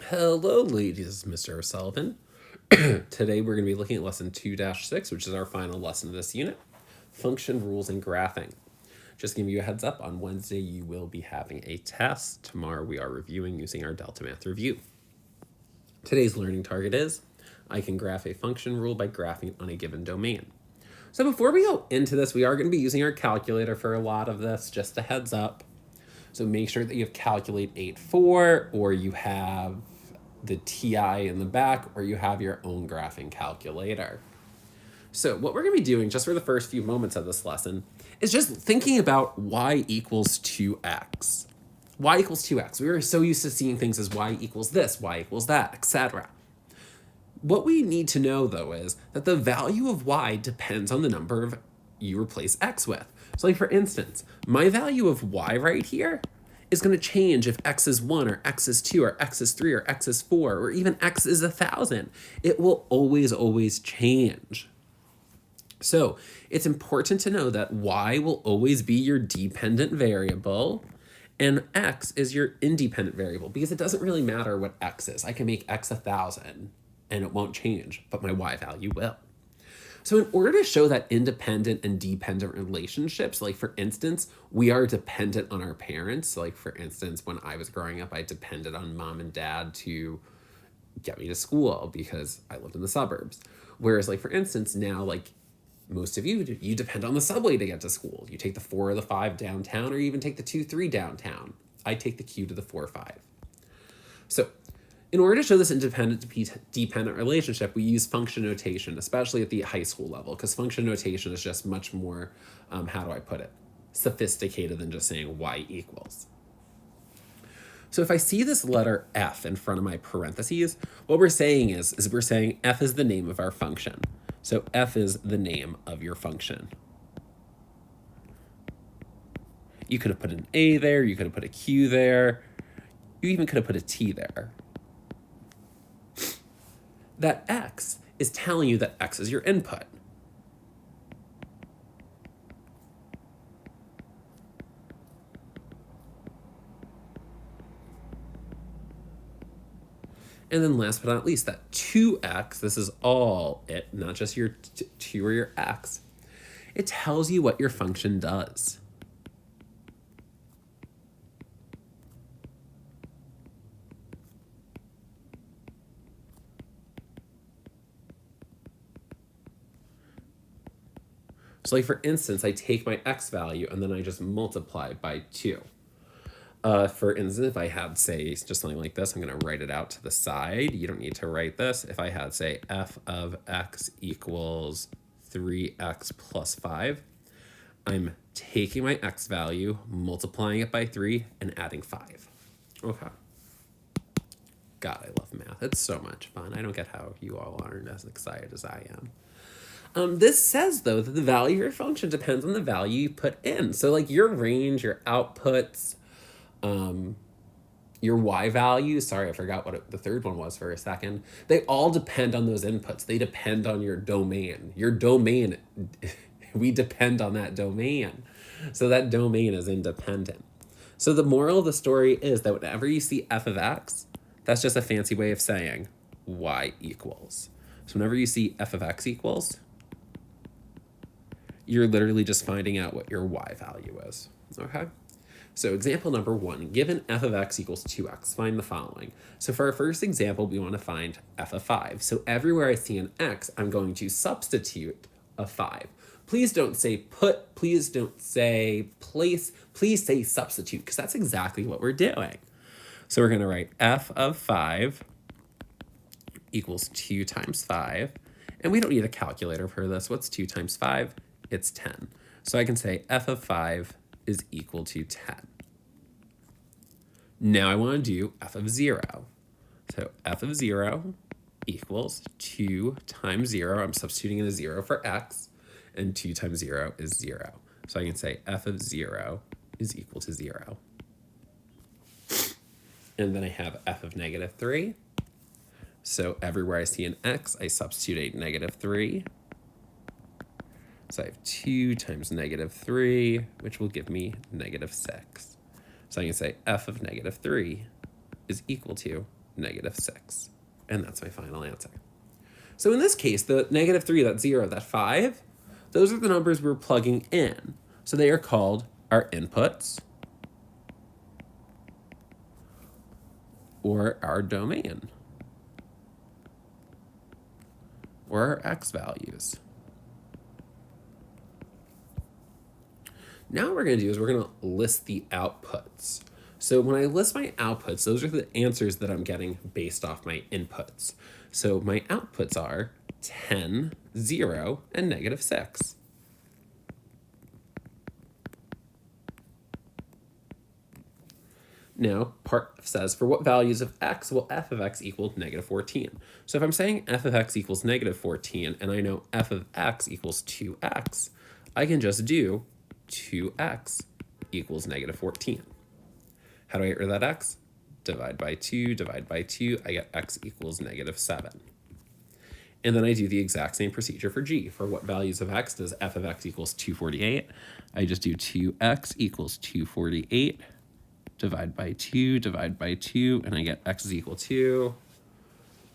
Hello, ladies, Mr. O'Sullivan. Today we're going to be looking at lesson 2-6, which is our final lesson of this unit, function rules and graphing. Just giving you a heads up, on Wednesday you will be having a test. Tomorrow we are reviewing using our Delta Math review. Today's learning target is, I can graph a function rule by graphing it on a given domain. So before we go into this, we are going to be using our calculator for a lot of this, just a heads up. So make sure that you have Calculate 8.4 or you have the TI in the back or you have your own graphing calculator. So what we're going to be doing just for the first few moments of this lesson is just thinking about y equals 2x. Y equals 2x. We are so used to seeing things as y equals this, y equals that, etc. What we need to know, though, is that the value of y depends on the number of you replace x with. So like, for instance, my value of y right here is going to change if x is 1 or x is 2 or x is 3 or x is 4 or even x is 1,000. It will always change. So it's important to know that y will always be your dependent variable and x is your independent variable, because it doesn't really matter what x is. I can make x 1,000 and it won't change, but my y value will. So in order to show that independent and dependent relationships, like for instance, we are dependent on our parents. So like for instance, when I was growing up, I depended on mom and dad to get me to school because I lived in the suburbs. Whereas like for instance, now like most of you depend on the subway to get to school. You take the 4 or the 5 downtown, or you even take the 2-3 downtown. I take the Q to the 4-5. So in order to show this independent-dependent relationship, we use function notation, especially at the high school level, because function notation is just much more, how do I put it, sophisticated than just saying y equals. So if I see this letter f in front of my parentheses, what we're saying is we're saying f is the name of our function. So f is the name of your function. You could have put an a there, you could have put a q there, you even could have put a t there. That x is telling you that x is your input. And then last but not least, that 2x, this is all it, not just your 2 or your x. It tells you what your function does. So like for instance, I take my x value and then I just multiply by 2. For instance, if I had, say, just something like this, I'm going to write it out to the side. You don't need to write this. If I had, say, f of x equals 3x plus 5, I'm taking my x value, multiplying it by 3, and adding 5. Okay. God, I love math. It's so much fun. I don't get how you all aren't as excited as I am. This says, though, that the value of your function depends on the value you put in. So, like, your range, your outputs, your y value, sorry, I forgot what the third one was for a second. They all depend on those inputs. They depend on your domain. Your domain, we depend on that domain. So that domain is independent. So the moral of the story is that whenever you see f of x, that's just a fancy way of saying y equals. So whenever you see f of x equals, you're literally just finding out what your y value is, okay? So example number 1, given f of x equals 2x, find the following. So for our first example, we want to find f of 5. So everywhere I see an x, I'm going to substitute a 5. Please don't say put, please don't say place, please say substitute, because that's exactly what we're doing. So we're going to write f of 5 equals 2 times 5. And we don't need a calculator for this. What's 2 times 5? It's 10. So I can say f of 5 is equal to 10. Now I want to do f of 0. So f of 0 equals 2 times 0. I'm substituting in a 0 for x, and 2 times 0 is 0. So I can say f of 0 is equal to 0. And then I have f of negative 3. So everywhere I see an x, I substitute a negative 3. So I have 2 times negative 3, which will give me negative 6. So I can say f of negative 3 is equal to -6. And that's my final answer. So in this case, the -3, that 0, that 5, those are the numbers we're plugging in. So they are called our inputs or our domain or our x values. Now what we're going to do is we're going to list the outputs. So when I list my outputs, those are the answers that I'm getting based off my inputs. So my outputs are 10, 0, and -6. Now, part says, for what values of x will f of x equal -14? So if I'm saying f of x equals -14, and I know f of x equals 2x, I can just do 2x equals -14. How do I get rid of that x? Divide by 2, divide by 2, I get x equals -7. And then I do the exact same procedure for g. For what values of x does f of x equals 248? I just do 2x equals 248, divide by 2, divide by 2, and I get x is equal to,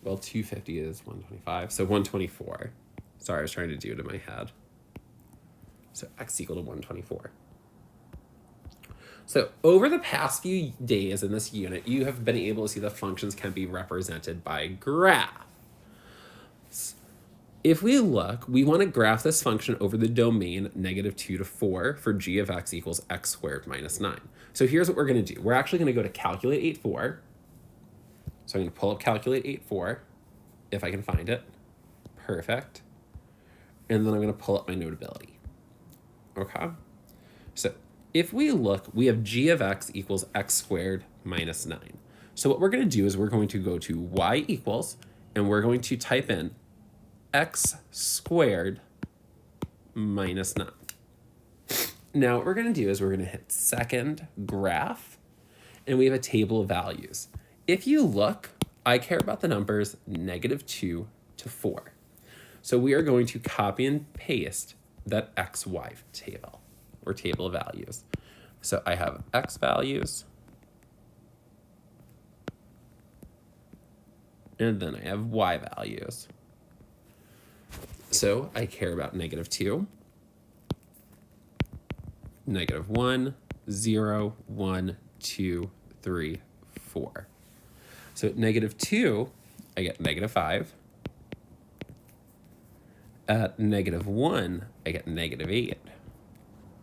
well, 250 is 125, so 124. Sorry, I was trying to do it in my head. So x is equal to 124. So over the past few days in this unit, you have been able to see the functions can be represented by graphs. If we look, we want to graph this function over the domain -2 to 4 for g of x equals x squared minus 9. So here's what we're going to do. We're actually going to go to calculate 8.4. So I'm going to pull up calculate 8.4 if I can find it. Perfect. And then I'm going to pull up my notability. Okay. So if we look, we have g of x equals x squared minus 9. So what we're going to do is we're going to go to y equals, and we're going to type in x squared minus 9. Now what we're going to do is we're going to hit second graph, and we have a table of values. If you look, I care about the numbers -2 to 4. So we are going to copy and paste that xy table or table of values. So I have x values, and then I have y values. So I care about -2, -1, 0, 1, 2, 3, 4. So at -2, I get -5. At -1, I get -8.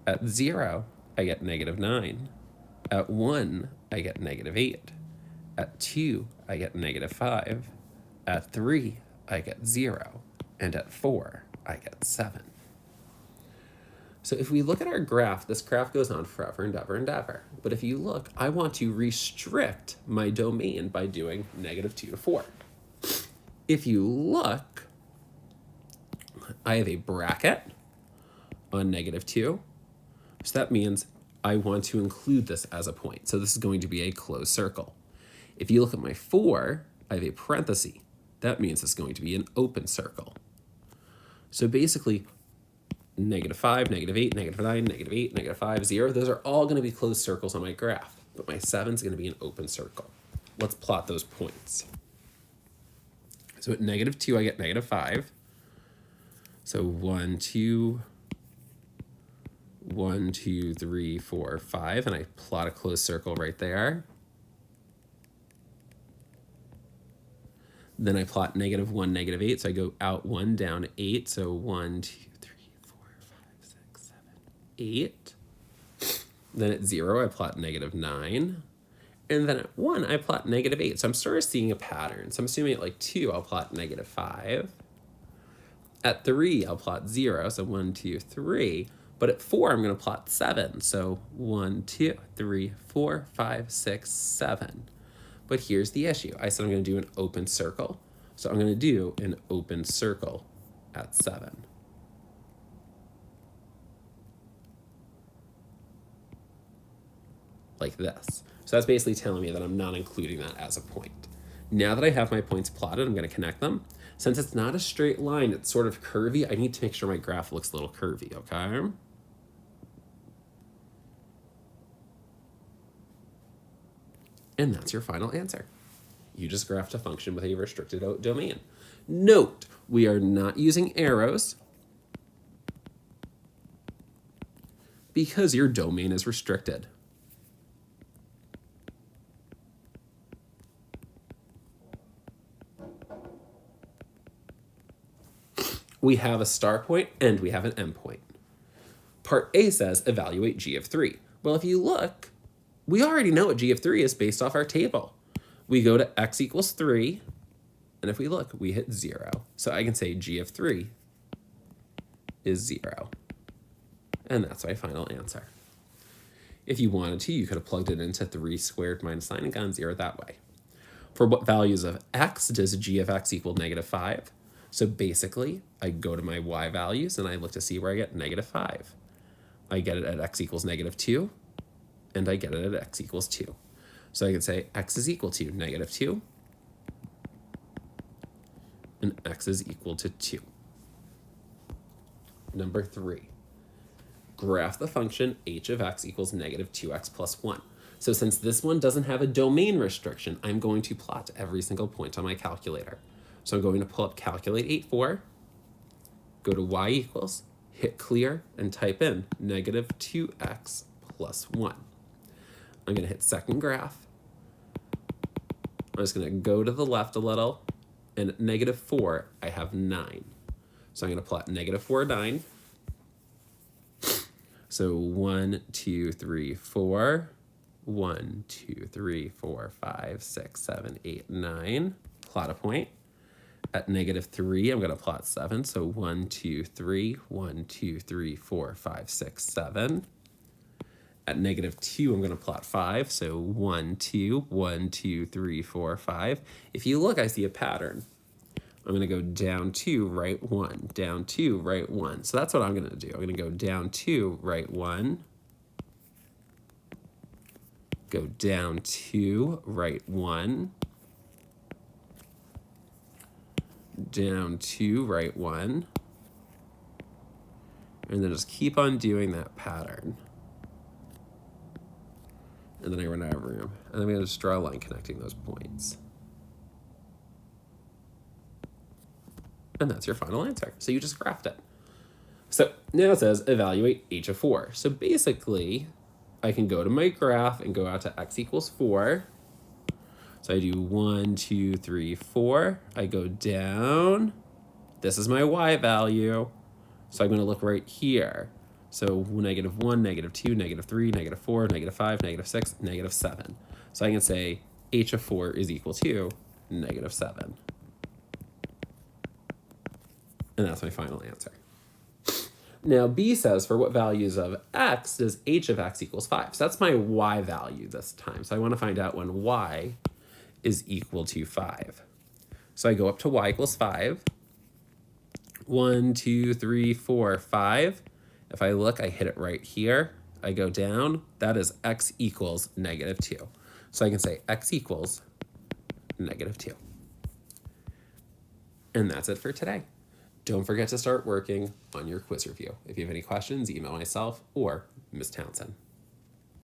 At 0, I get -9. At 1, I get -8. At 2, I get -5. At 3, I get 0. And at 4, I get 7. So if we look at our graph, this graph goes on forever and ever and ever. But if you look, I want to restrict my domain by doing -2 to 4. If you look, I have a bracket on -2. So that means I want to include this as a point. So this is going to be a closed circle. If you look at my 4, I have a parenthesis. That means it's going to be an open circle. So basically, -5, -8, -9, -8, -5, 0, those are all going to be closed circles on my graph. But my 7 is going to be an open circle. Let's plot those points. So at -2, I get -5. So 1, 2, 1, 2, 3, 4, 5, and I plot a closed circle right there. Then I plot -1, -8, so I go out 1, down 8, so 1, 2, 3, 4, 5, 6, 7, 8. Then at 0, I plot -9. And then at 1, I plot -8. So I'm sort of seeing a pattern. So I'm assuming at like 2, I'll plot -5. At 3, I'll plot 0, so 1, 2, 3. But at 4, I'm going to plot 7. So 1, 2, 3, 4, 5, 6, 7. But here's the issue. I said I'm going to do an open circle. So I'm going to do an open circle at 7. Like this. So that's basically telling me that I'm not including that as a point. Now that I have my points plotted, I'm going to connect them. Since it's not a straight line, it's sort of curvy, I need to make sure my graph looks a little curvy, okay? And that's your final answer. You just graphed a function with a restricted domain. Note, we are not using arrows because your domain is restricted. We have a start point and we have an end point. Part A says evaluate g of 3. Well, if you look, we already know what g of 3 is based off our table. We go to x equals 3, and if we look, we hit 0. So I can say g of 3 is 0. And that's my final answer. If you wanted to, you could have plugged it into 3 squared minus 9 and gone 0 that way. For what values of x does g of x equal -5? So basically, I go to my y values and I look to see where I get -5. I get it at x equals -2, and I get it at x equals 2. So I can say x is equal to -2, and x is equal to 2. Number 3, graph the function h of x equals -2x plus 1. So since this one doesn't have a domain restriction, I'm going to plot every single point on my calculator. So I'm going to pull up calculate 8-4, go to y equals, hit clear, and type in -2x plus 1. I'm going to hit second graph. I'm just going to go to the left a little, and at -4, I have 9. So I'm going to plot -4, 9. So 1, 2, 3, 4. 1, 2, 3, 4, 5, 6, 7, 8, 9. Plot a point. At -3, I'm going to plot 7. So 1, 2, 3, 1, 2, 3, 4, 5, 6, 7. At -2, I'm going to plot 5. So 1, 2, 1, 2, 3, 4, 5. If you look, I see a pattern. I'm going to go down 2, right 1, down 2, right 1. So that's what I'm going to do. I'm going to go down 2, right 1. Go down 2, right 1. Down 2, right 1. And then just keep on doing that pattern. And then I run out of room. And then I'm going to just draw a line connecting those points. And that's your final answer. So you just graphed it. So now it says evaluate h of 4. So basically, I can go to my graph and go out to x equals 4. So I do 1, 2, 3, 4. I go down. This is my y value. So I'm going to look right here. So -1, -2, -3, -4, -5, -6, -7. So I can say h of 4 is equal to -7. And that's my final answer. Now B says for what values of x does h of x equals 5? So that's my y value this time. So I want to find out when y is equal to 5. So I go up to y equals 5. 1, 2, 3, 4, 5. If I look, I hit it right here. I go down. That is x equals -2. So I can say x equals -2. And that's it for today. Don't forget to start working on your quiz review. If you have any questions, email myself or Ms. Townsend.